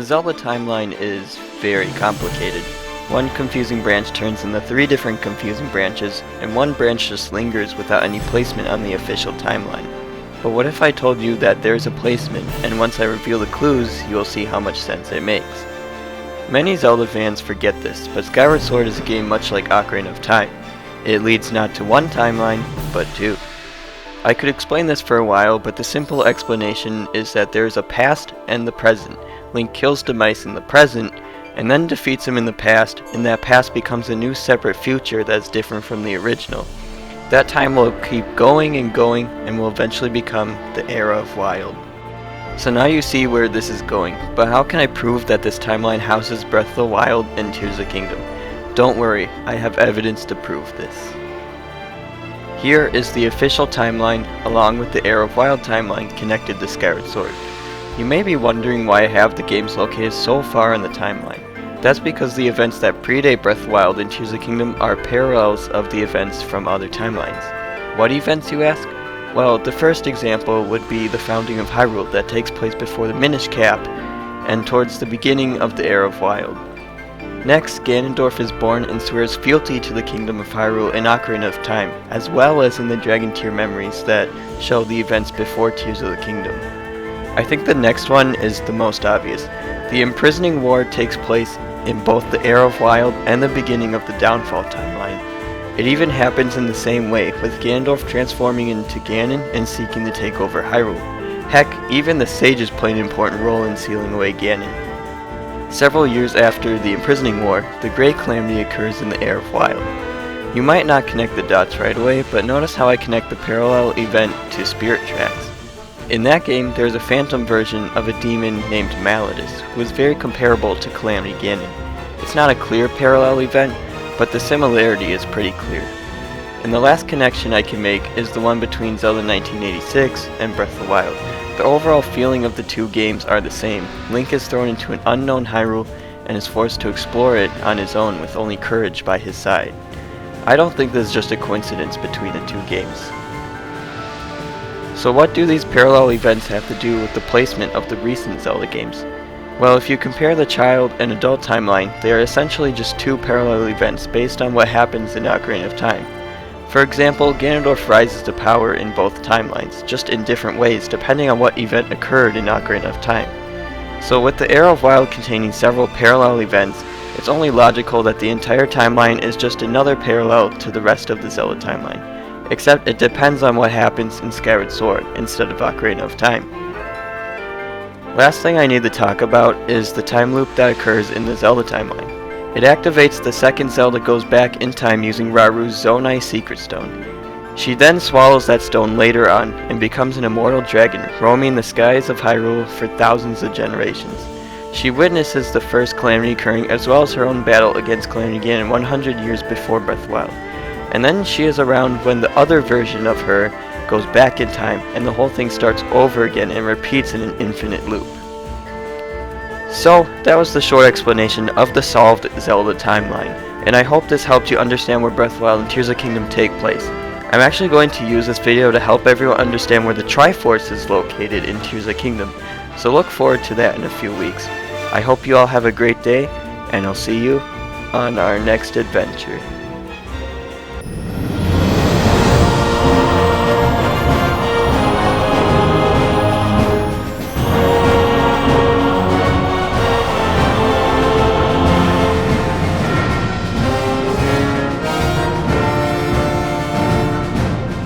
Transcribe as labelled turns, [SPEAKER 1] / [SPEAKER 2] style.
[SPEAKER 1] The Zelda timeline is very complicated. One confusing branch turns into 3 different confusing branches, and one branch just lingers without any placement on the official timeline. But what if I told you that there is a placement, and once I reveal the clues, you will see how much sense it makes. Many Zelda fans forget this, but Skyward Sword is a game much like Ocarina of Time. It leads not to one timeline, but 2. I could explain this for a while, but the simple explanation is that there is a past and the present. Link kills Demise in the present, and then defeats him in the past, and that past becomes a new separate future that is different from the original. That time will keep going and going, and will eventually become the Era of Wild. So now you see where this is going, but how can I prove that this timeline houses Breath of the Wild and Tears of the Kingdom? Don't worry, I have evidence to prove this. Here is the official timeline, along with the Era of Wild timeline connected to Skyward Sword. You may be wondering why I have the games located so far in the timeline. That's because the events that predate Breath of the Wild and Tears of the Kingdom are parallels of the events from other timelines. What events, you ask? Well, the first example would be the founding of Hyrule that takes place before the Minish Cap and towards the beginning of the Era of Wild. Next, Ganondorf is born and swears fealty to the Kingdom of Hyrule in Ocarina of Time, as well as in the Dragon Tear memories that show the events before Tears of the Kingdom. I think the next one is the most obvious. The Imprisoning War takes place in both the Era of Wild and the beginning of the Downfall timeline. It even happens in the same way, with Ganondorf transforming into Ganon and seeking to take over Hyrule. Heck, even the sages played an important role in sealing away Ganon. Several years after the Imprisoning War, the Great Calamity occurs in the Era of Wild. You might not connect the dots right away, but notice how I connect the parallel event to Spirit Tracks. In that game, there is a phantom version of a demon named Malladus, who is very comparable to Calamity Ganon. It's not a clear parallel event, but the similarity is pretty clear. And the last connection I can make is the one between Zelda 1986 and Breath of the Wild. The overall feeling of the two games are the same. Link is thrown into an unknown Hyrule and is forced to explore it on his own with only courage by his side. I don't think this is just a coincidence between the two games. So what do these parallel events have to do with the placement of the recent Zelda games? Well, if you compare the child and adult timeline, they are essentially just 2 parallel events based on what happens in Ocarina of Time. For example, Ganondorf rises to power in both timelines, just in different ways depending on what event occurred in Ocarina of Time. So with the Era of Wild containing several parallel events, it's only logical that the entire timeline is just another parallel to the rest of the Zelda timeline. Except it depends on what happens in Skyward Sword instead of Ocarina of Time. Last thing I need to talk about is the time loop that occurs in the Zelda timeline. It activates the second Zelda goes back in time using Raru's Zonai Secret Stone. She then swallows that stone later on and becomes an immortal dragon, roaming the skies of Hyrule for thousands of generations. She witnesses the first Calamity occurring as well as her own battle against Calamity Ganon 100 years before Breath of the Wild. And then she is around when the other version of her goes back in time and the whole thing starts over again and repeats in an infinite loop. So, that was the short explanation of the solved Zelda timeline, and I hope this helped you understand where Breath of the Wild and Tears of the Kingdom take place. I'm actually going to use this video to help everyone understand where the Triforce is located in Tears of the Kingdom, so look forward to that in a few weeks. I hope you all have a great day, and I'll see you on our next adventure.